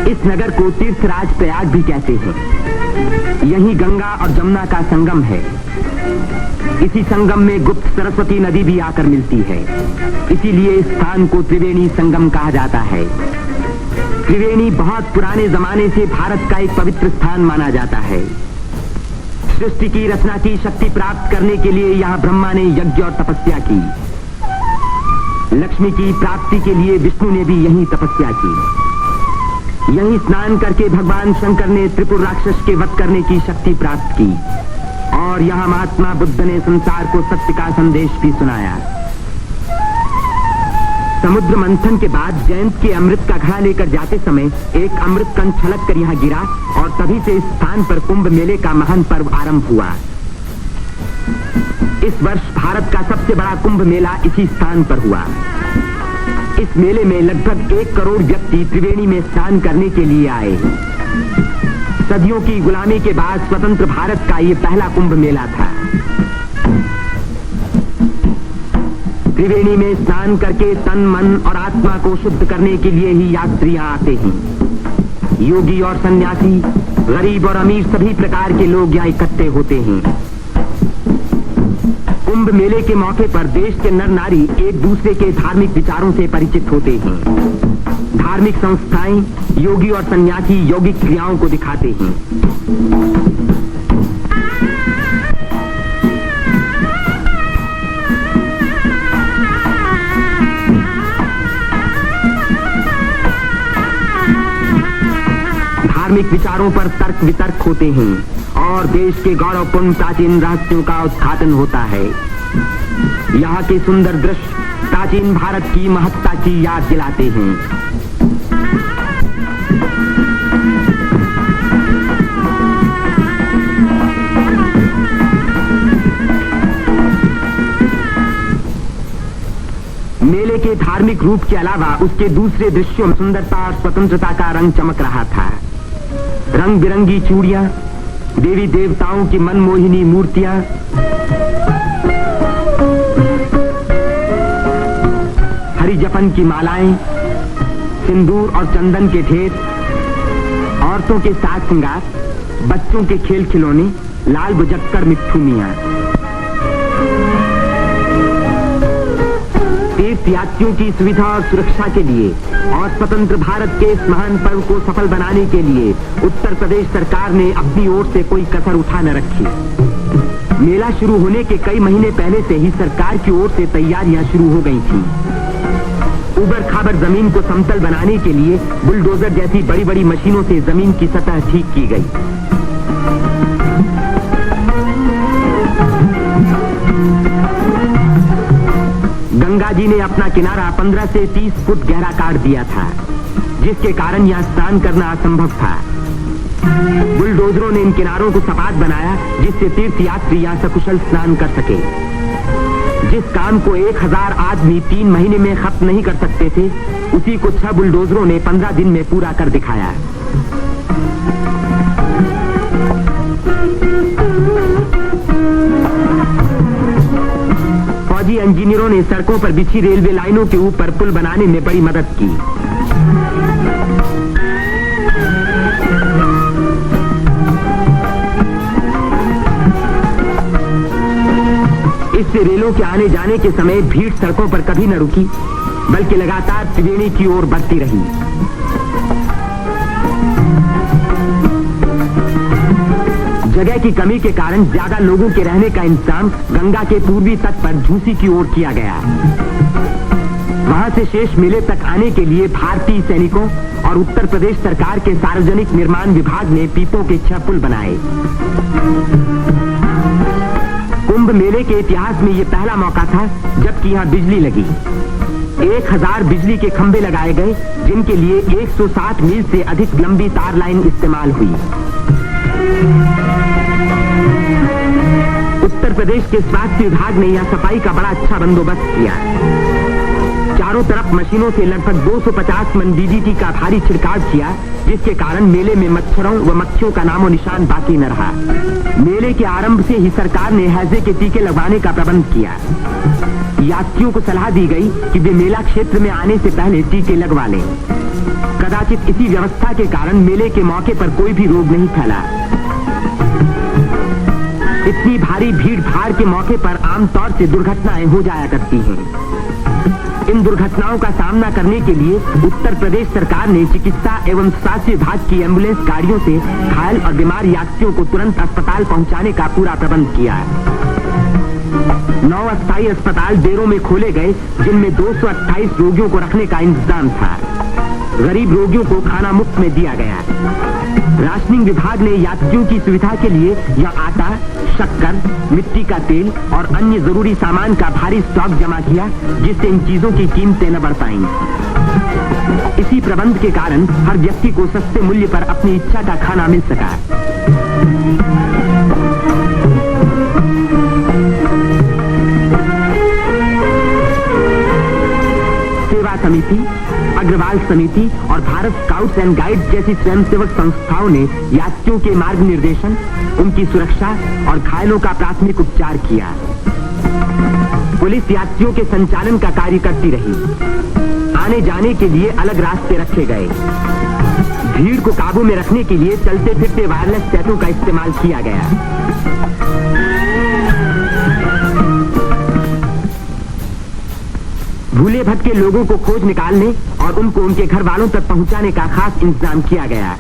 इस नगर को तीर्थराज प्रयाग भी कहते हैं। यही गंगा और जमुना का संगम है। इसी संगम में गुप्त सरस्वती नदी भी आकर मिलती है। इसीलिए इस स्थान को त्रिवेणी संगम कहा जाता है। त्रिवेणी बहुत पुराने जमाने से भारत का एक पवित्र स्थान माना जाता है। सृष्टि की रचना की शक्ति प्राप्त करने के लिए यहाँ ब्रह्मा ने यज्ञ और तपस्या की। लक्ष्मी की प्राप्ति के लिए विष्णु ने भी यही तपस्या की। यहीं स्नान करके भगवान शंकर ने त्रिपुर राक्षस के वध करने की शक्ति प्राप्त की और यहाँ महात्मा बुद्ध ने संसार को सत्य का संदेश भी सुनाया। समुद्र मंथन के बाद जयंत के अमृत का घड़ा लेकर जाते समय एक अमृत कण छलक कर यहाँ गिरा और तभी से इस स्थान पर कुंभ मेले का महान पर्व आरंभ हुआ। इस वर्ष भारत का सबसे बड़ा कुंभ मेला इसी स्थान पर हुआ। इस मेले में लगभग 1 करोड़ व्यक्ति त्रिवेणी में स्नान करने के लिए आए। सदियों की गुलामी के बाद स्वतंत्र भारत का ये पहला कुंभ मेला था। त्रिवेणी में स्नान करके तन, मन और आत्मा को शुद्ध करने के लिए ही यात्री यहाँ आते हैं। योगी और सन्यासी, गरीब और अमीर सभी प्रकार के लोग यहाँ इकट्ठे होते हैं। कुंभ मेले के मौके पर देश के नर नारी एक दूसरे के धार्मिक विचारों से परिचित होते हैं। धार्मिक संस्थाएं योगी और सन्यासी यौगिक क्रियाओं को दिखाते हैं। धार्मिक विचारों पर तर्क वितर्क होते हैं और देश के गौरवपूर्ण प्राचीन रहस्यों का उद्घाटन होता है। यहाँ के सुंदर दृश्य प्राचीन भारत की महत्ता की याद दिलाते हैं। मेले के धार्मिक रूप के अलावा उसके दूसरे दृश्यों में सुंदरता और स्वतंत्रता का रंग चमक रहा था। रंग बिरंगी चूड़ियां, देवी देवताओं की मनमोहिनी मूर्तियां, हरी जपन की मालाएं, सिंदूर और चंदन के ढेर, औरतों के साज श्रृंगार, बच्चों के खेल खिलौने, लाल बुझक्कर मिट्ठू मियां। तीर्थयात्रियों की सुविधा और सुरक्षा के लिए और स्वतंत्र भारत के इस महान पर्व को सफल बनाने के लिए उत्तर प्रदेश सरकार ने अपनी ओर से कोई कसर उठा न रखी। मेला शुरू होने के कई महीने पहले से ही सरकार की ओर से तैयारियां शुरू हो गई थी। उबड़ खाबड़ जमीन को समतल बनाने के लिए बुलडोजर जैसी बड़ी बड़ी मशीनों से जमीन की सतह ठीक की गई। गंगा जी ने अपना किनारा 15 से 30 फुट गहरा काट दिया था, जिसके कारण यहाँ स्नान करना असंभव था। बुलडोजरों ने इन किनारों को सपाट बनाया, जिससे तीर्थयात्री यहाँ सकुशल स्नान कर सके। जिस काम को 1000 आदमी 3 महीने में खत्म नहीं कर सकते थे, उसी को 6 बुलडोजरों ने 15 दिन में पूरा कर दिखाया। फौजी इंजीनियरों ने सड़कों पर बिछी रेलवे लाइनों के ऊपर पुल बनाने में बड़ी मदद की। इससे रेलों के आने जाने के समय भीड़ सड़कों पर कभी न रुकी, बल्कि लगातार त्रिवेणी की ओर बढ़ती रही। जगह की कमी के कारण ज्यादा लोगों के रहने का इंतजाम गंगा के पूर्वी तट पर झूसी की ओर किया गया। वहां से शेष मेले तक आने के लिए भारतीय सैनिकों और उत्तर प्रदेश सरकार के सार्वजनिक निर्माण विभाग ने पीपों के 6 पुल बनाए। कुंभ मेले के इतिहास में ये पहला मौका था जबकि यहाँ बिजली लगी। 1000 बिजली के खंभे लगाए गए, जिनके लिए 160 मील से अधिक लंबी तार लाइन इस्तेमाल हुई। उत्तर प्रदेश के स्वास्थ्य विभाग ने यहाँ सफाई का बड़ा अच्छा बंदोबस्त किया। चारों तरफ मशीनों से लगभग 250 मन डीडीटी का भारी छिड़काव किया, जिसके कारण मेले में मच्छरों व मक्खियों का नामो निशान बाकी न रहा। मेले के आरंभ से ही सरकार ने हैजे के टीके लगवाने का प्रबंध किया। यात्रियों को सलाह दी गई कि वे मेला क्षेत्र में आने से पहले टीके लगवा लें। कदाचित इसी व्यवस्था के कारण मेले के मौके पर कोई भी रोग नहीं फैला। इतनी भारी भीड़ भाड़ के मौके पर आमतौर से दुर्घटनाएं हो जाया करती हैं। इन दुर्घटनाओं का सामना करने के लिए उत्तर प्रदेश सरकार ने चिकित्सा एवं स्वास्थ्य विभाग की एम्बुलेंस गाड़ियों से घायल और बीमार यात्रियों को तुरंत अस्पताल पहुंचाने का पूरा प्रबंध किया। 9 अस्थायी अस्पताल देरों में खोले गए, जिनमें 228 रोगियों को रखने का इंतजाम था। गरीब रोगियों को खाना मुफ्त में दिया गया। राशनिंग विभाग ने यात्रियों की सुविधा के लिए यह आटा, शक्कर, मिट्टी का तेल और अन्य जरूरी सामान का भारी स्टॉक जमा किया, जिससे इन चीजों की कीमतें न बढ़ पाईं। इसी प्रबंध के कारण हर व्यक्ति को सस्ते मूल्य पर अपनी इच्छा का खाना मिल सका। सेवा समिति, अग्रवाल समिति और भारत स्काउट्स एंड गाइड्स जैसी स्वयंसेवक संस्थाओं ने यात्रियों के मार्ग निर्देशन, उनकी सुरक्षा और घायलों का प्राथमिक उपचार किया। पुलिस यात्रियों के संचालन का कार्य करती रही। आने जाने के लिए अलग रास्ते रखे गए। भीड़ को काबू में रखने के लिए चलते फिरते वायरलेस सेटों का इस्तेमाल किया गया। भूले भटके लोगों को खोज निकालने और उनको उनके घर वालों तक पहुंचाने का खास इंतजाम किया गया।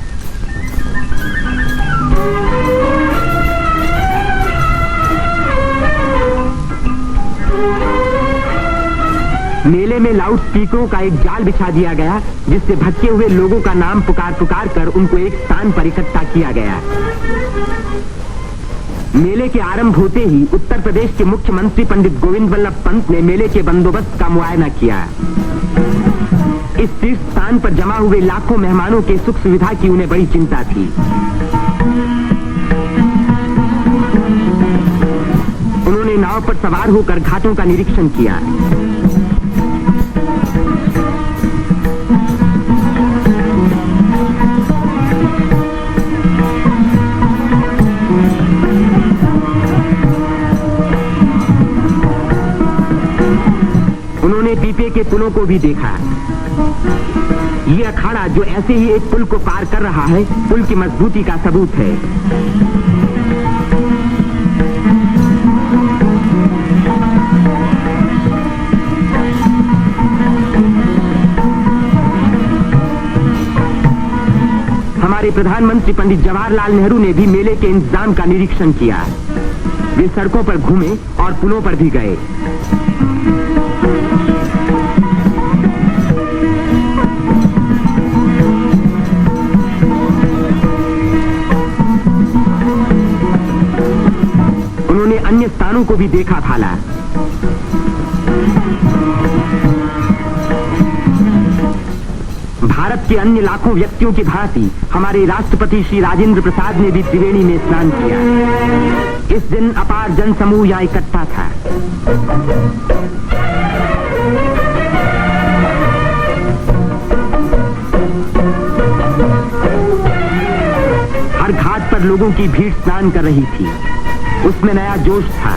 मेले में लाउड स्पीकरों का एक जाल बिछा दिया गया, जिससे भटके हुए लोगों का नाम पुकार पुकार कर उनको एक स्थान पर इकट्ठा किया गया। मेले के आरंभ होते ही उत्तर प्रदेश के मुख्यमंत्री पंडित गोविंद वल्लभ पंत ने मेले के बंदोबस्त का मुआयना किया। इस तीर्थ स्थान पर जमा हुए लाखों मेहमानों के सुख सुविधा की उन्हें बड़ी चिंता थी। उन्होंने नाव पर सवार होकर घाटों का निरीक्षण किया। उन्होंने पीपे के पुलों को भी देखा। ये अखाड़ा जो ऐसे ही एक पुल को पार कर रहा है, पुल की मजबूती का सबूत है। हमारे प्रधानमंत्री पंडित जवाहरलाल नेहरू ने भी मेले के इंतजाम का निरीक्षण किया। वे सड़कों पर घूमे और पुलों पर भी गए। उन्होंने अन्य स्थानों को भी देखा भाला। भारत के अन्य लाखों व्यक्तियों की भांति हमारे राष्ट्रपति श्री राजेंद्र प्रसाद ने भी त्रिवेणी में स्नान किया। इस दिन अपार जन समूह यहाँ इकट्ठा था। हर घाट पर लोगों की भीड़ स्नान कर रही थी। उसमें नया जोश था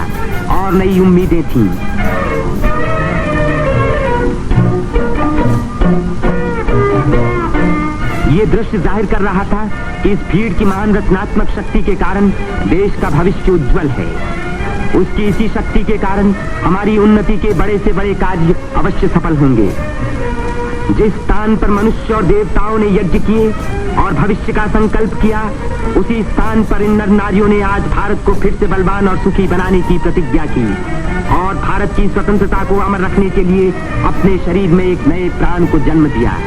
और नई उम्मीदें थीं। ये दृश्य जाहिर कर रहा था कि इस भीड़ की महान रचनात्मक शक्ति के कारण देश का भविष्य उज्जवल है। उसकी इसी शक्ति के कारण हमारी उन्नति के बड़े से बड़े कार्य अवश्य सफल होंगे। जिस स्थान पर मनुष्य और देवताओं ने यज्ञ किए और भविष्य का संकल्प किया, उसी स्थान पर इन नर नारियों ने आज भारत को फिर से बलवान और सुखी बनाने की प्रतिज्ञा की और भारत की स्वतंत्रता को अमर रखने के लिए अपने शरीर में एक नए प्राण को जन्म दिया।